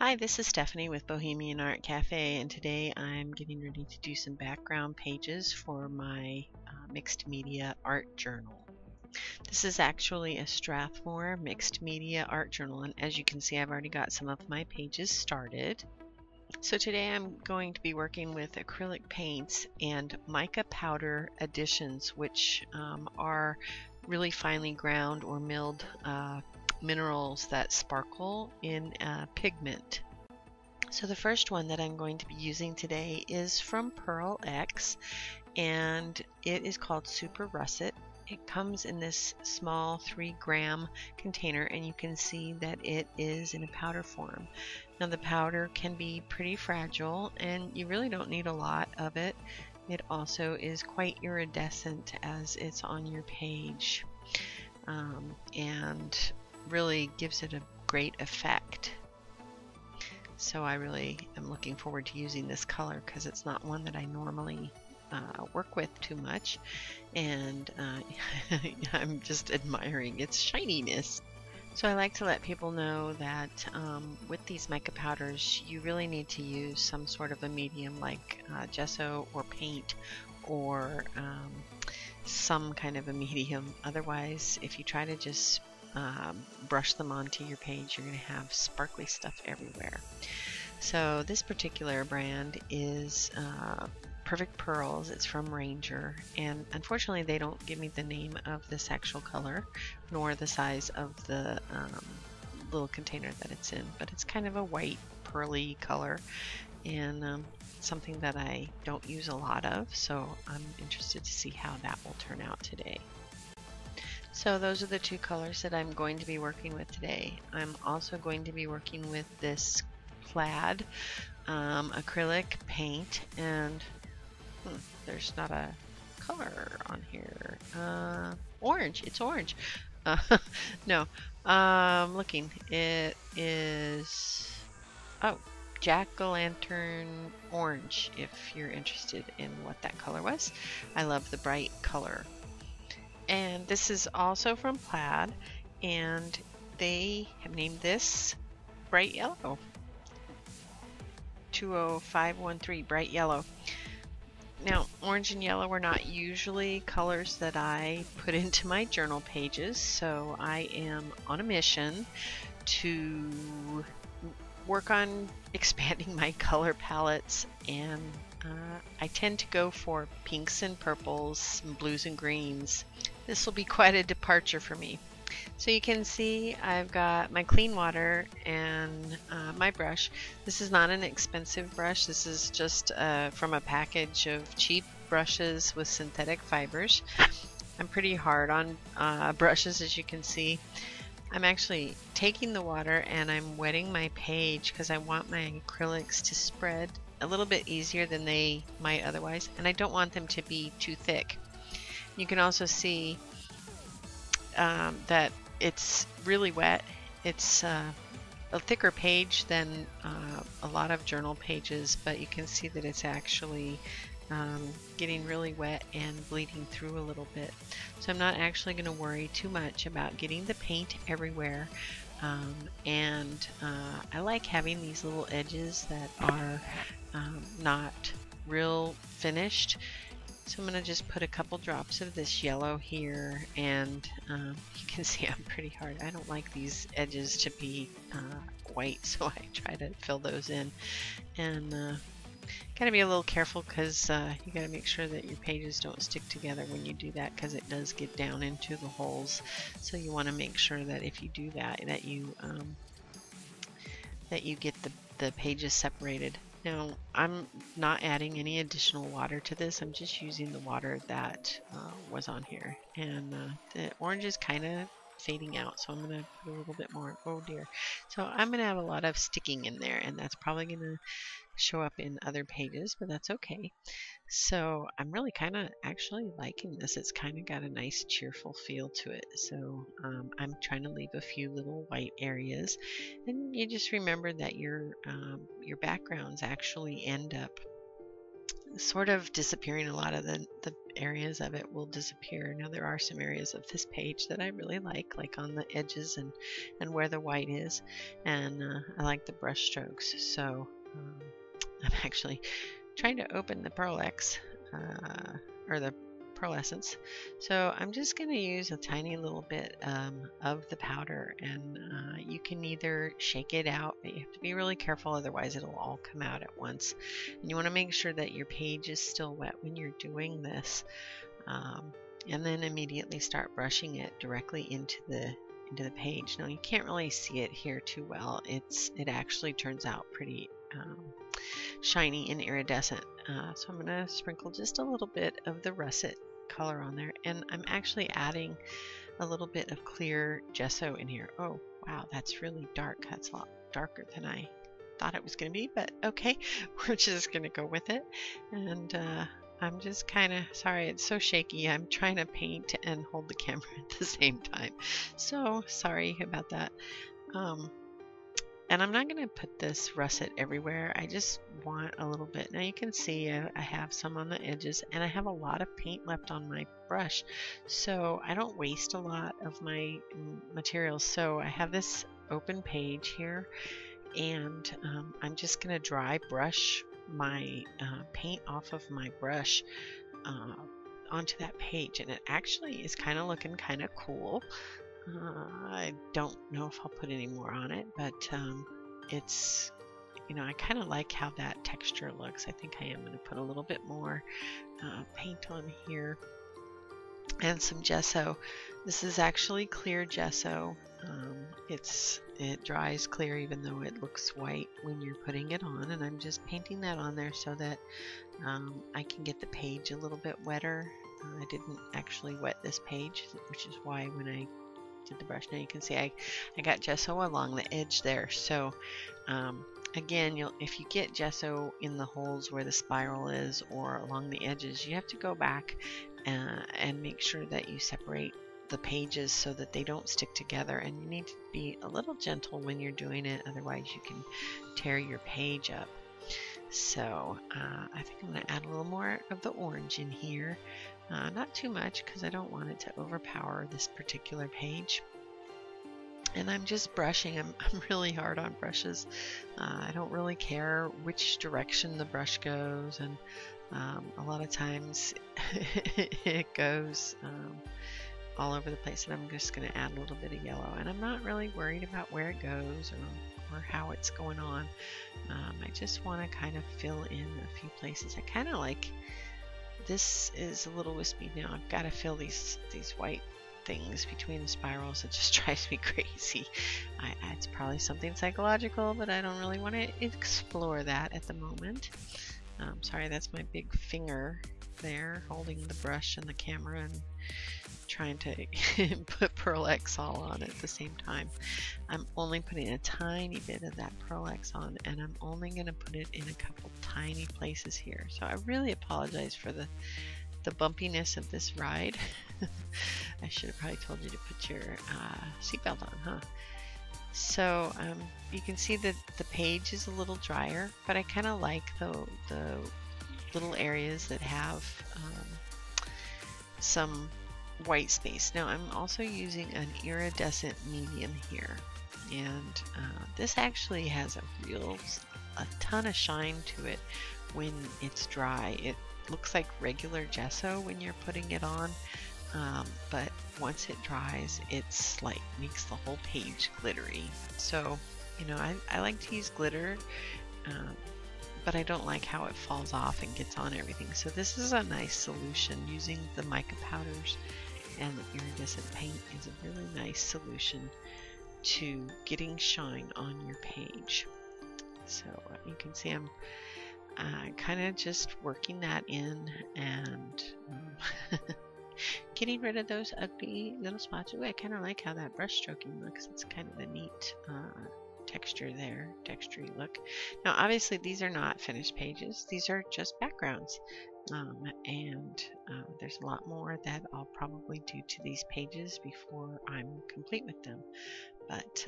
Hi, this is Stephanie with Bohemian Art Cafe, and today I'm getting ready to do some background pages for my mixed media art journal. This is actually a Strathmore mixed media art journal, and as you can see, I've already got some of my pages started. So today I'm going to be working with acrylic paints and mica powder additions, which are really finely ground or milled minerals that sparkle in pigment. So the first one that I'm going to be using today is from Pearl X, and it is called Super Russet. It comes in this small 3-gram container, and you can see that it is in a powder form. Now the powder can be pretty fragile, and you really don't need a lot of it. It also is quite iridescent as it's on your page, and really gives it a great effect. So I really am looking forward to using this color because it's not one that I normally work with too much, and I'm just admiring its shininess. So I like to let people know that with these mica powders you really need to use some sort of a medium like gesso or paint, or some kind of a medium. Otherwise, if you try to just brush them onto your page, you're going to have sparkly stuff everywhere. So this particular brand is Perfect Pearls. It's from Ranger, and unfortunately they don't give me the name of this actual color nor the size of the little container that it's in, but it's kind of a white pearly color, and something that I don't use a lot of, so I'm interested to see how that will turn out today. So those are the two colors that I'm going to be working with today. I'm also going to be working with this plaid acrylic paint, and there's not a color on here. Orange. It's orange. No, looking. It is jack-o'-lantern orange, if you're interested in what that color was. I love the bright color. And this is also from Plaid, and they have named this Bright Yellow. 20513 Bright Yellow. Now, orange and yellow are not usually colors that I put into my journal pages, so I am on a mission to work on expanding my color palettes, and I tend to go for pinks and purples, and blues and greens. This will be quite a departure for me. So you can see I've got my clean water and my brush. This is not an expensive brush. This is just from a package of cheap brushes with synthetic fibers. I'm pretty hard on brushes, as you can see. I'm actually taking the water and I'm wetting my page because I want my acrylics to spread a little bit easier than they might otherwise, and I don't want them to be too thick. You can also see that it's really wet. It's a thicker page than a lot of journal pages, but you can see that it's actually getting really wet and bleeding through a little bit. So I'm not actually going to worry too much about getting the paint everywhere. And I like having these little edges that are not real finished. So I'm going to just put a couple drops of this yellow here, and you can see I'm pretty hard. I don't like these edges to be white, so I try to fill those in. And got to be a little careful because you got to make sure that your pages don't stick together when you do that, because it does get down into the holes. So you want to make sure that if you do that, that you get the pages separated. Now, I'm not adding any additional water to this. I'm just using the water that was on here. And the orange is kind of fading out, so I'm going to put a little bit more. Oh dear. So I'm going to have a lot of sticking in there, and that's probably going to show up in other pages, but that's okay. So I'm really kind of actually liking this. It's kind of got a nice cheerful feel to it. So I'm trying to leave a few little white areas, and you just remember that your backgrounds actually end up sort of disappearing. A lot of the areas of it will disappear. Now there are some areas of this page that I really like on the edges and where the white is, and I like the brush strokes. So I'm actually trying to open the Pearl-Ex, or the Pearl-Essence. So I'm just going to use a tiny little bit of the powder, and you can either shake it out, but you have to be really careful, otherwise it'll all come out at once. And you want to make sure that your page is still wet when you're doing this, and then immediately start brushing it directly into the page. Now you can't really see it here too well. It actually turns out pretty shiny and iridescent. So I'm going to sprinkle just a little bit of the russet color on there, and I'm actually adding a little bit of clear gesso in here. Oh wow, that's really dark. That's a lot darker than I thought it was going to be, but okay, we're just going to go with it. And I'm just kind of sorry, it's so shaky. I'm trying to paint and hold the camera at the same time, so sorry about that. And I'm not going to put this russet everywhere. I just want a little bit. Now you can see I have some on the edges, and I have a lot of paint left on my brush, so I don't waste a lot of my materials. So I have this open page here, and I'm just going to dry brush my paint off of my brush onto that page, and it actually is kind of looking kind of cool. I don't know if I'll put any more on it, but it's, you know, I kind of like how that texture looks. I think I am going to put a little bit more paint on here and some gesso. This is actually clear gesso. It dries clear even though it looks white when you're putting it on, and I'm just painting that on there so that I can get the page a little bit wetter. I didn't actually wet this page, which is why when I did the brush, now you can see I got gesso along the edge there. So again, if you get gesso in the holes where the spiral is or along the edges, you have to go back and make sure that you separate the pages so that they don't stick together, and you need to be a little gentle when you're doing it, otherwise you can tear your page up. So I think I'm going to add a little more of the orange in here. Not too much because I don't want it to overpower this particular page. And I'm just brushing. I'm really hard on brushes. I don't really care which direction the brush goes, and a lot of times it goes all over the place, and I'm just going to add a little bit of yellow, and I'm not really worried about where it goes or how it's going on. I just want to kind of fill in a few places. I kind of like, this is a little wispy now. I've got to fill these white things between the spirals. It just drives me crazy. It's probably something psychological, but I don't really want to explore that at the moment. Sorry, that's my big finger there holding the brush and the camera and trying to put Pearl-Ex all on at the same time. I'm only putting a tiny bit of that Pearl-Ex on, and I'm only going to put it in a couple tiny places here. So I really apologize for the bumpiness of this ride. I should have probably told you to put your seatbelt on, huh? So you can see that the page is a little drier, but I kind of like the little areas that have some white space. Now I'm also using an iridescent medium here, and this actually has a ton of shine to it when it's dry. It looks like regular gesso when you're putting it on, but once it dries, it's like makes the whole page glittery. So, you know, I like to use glitter, but I don't like how it falls off and gets on everything. So this is a nice solution. Using the mica powders and the iridescent paint is a really nice solution to getting shine on your page. So you can see I'm kind of just working that in and getting rid of those ugly little spots. Ooh, I kind of like how that brush stroking looks. It's kind of a neat texture there, textury look. Now obviously these are not finished pages, these are just backgrounds, and there's a lot more that I'll probably do to these pages before I'm complete with them, but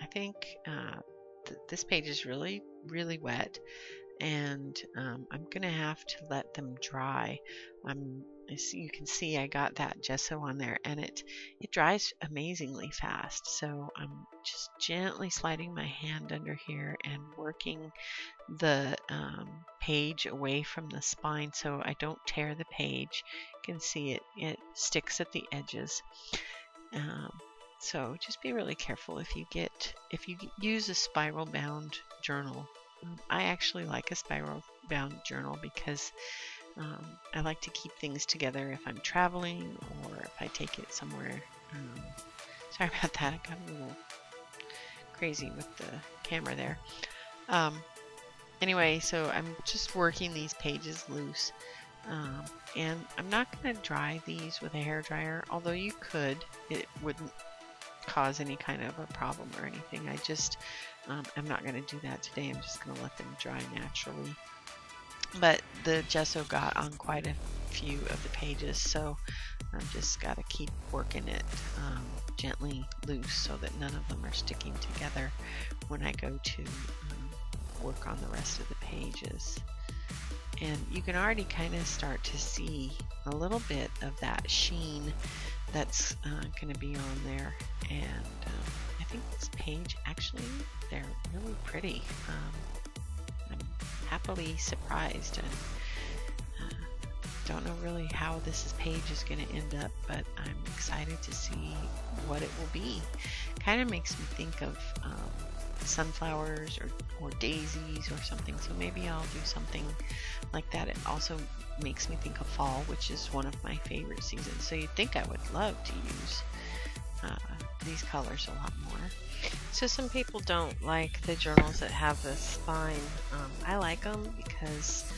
I think this page is really wet, and I'm gonna have to let them dry. As you can see, I got that gesso on there, and it dries amazingly fast. So I'm just gently sliding my hand under here and working the page away from the spine so I don't tear the page. You can see it sticks at the edges. So just be really careful if you use a spiral bound journal. I actually like a spiral bound journal because I like to keep things together if I'm traveling or if I take it somewhere. Sorry about that, I got a little crazy with the camera there. Anyway, so I'm just working these pages loose, and I'm not going to dry these with a hairdryer, although you could. It wouldn't cause any kind of a problem or anything. I'm not going to do that today. I'm just going to let them dry naturally. But the gesso got on quite a few of the pages, so I've just got to keep working it gently loose so that none of them are sticking together when I go to work on the rest of the pages. And you can already kind of start to see a little bit of that sheen that's going to be on there. And I think this page, actually, they're really pretty. I'm happily surprised, and don't know really how this page is going to end up, but I'm excited to see what it will be. Kind of makes me think of sunflowers or daisies or something, so maybe I'll do something like that. It also makes me think of fall, which is one of my favorite seasons, so you'd think I would love to use these colors a lot more. So some people don't like the journals that have the spine. I like them because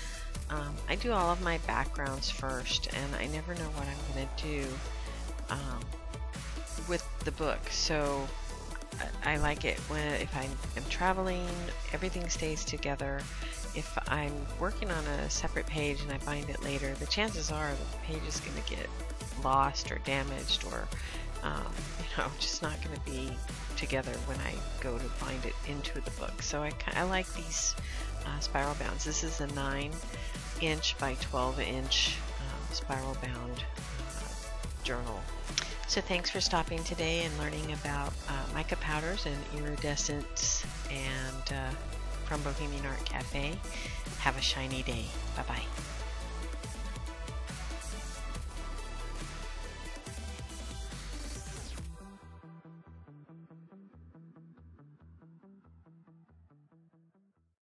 I do all of my backgrounds first, and I never know what I'm going to do with the book. So I like it if I am traveling, everything stays together. If I'm working on a separate page and I find it later, the chances are that the page is going to get lost or damaged, or just not going to be together when I go to bind it into the book. So I like these spiral bounds. This is a 9-inch by 12-inch spiral bound journal. So thanks for stopping today and learning about mica powders and iridescents, and from Bohemian Art Cafe. Have a shiny day. Bye-bye.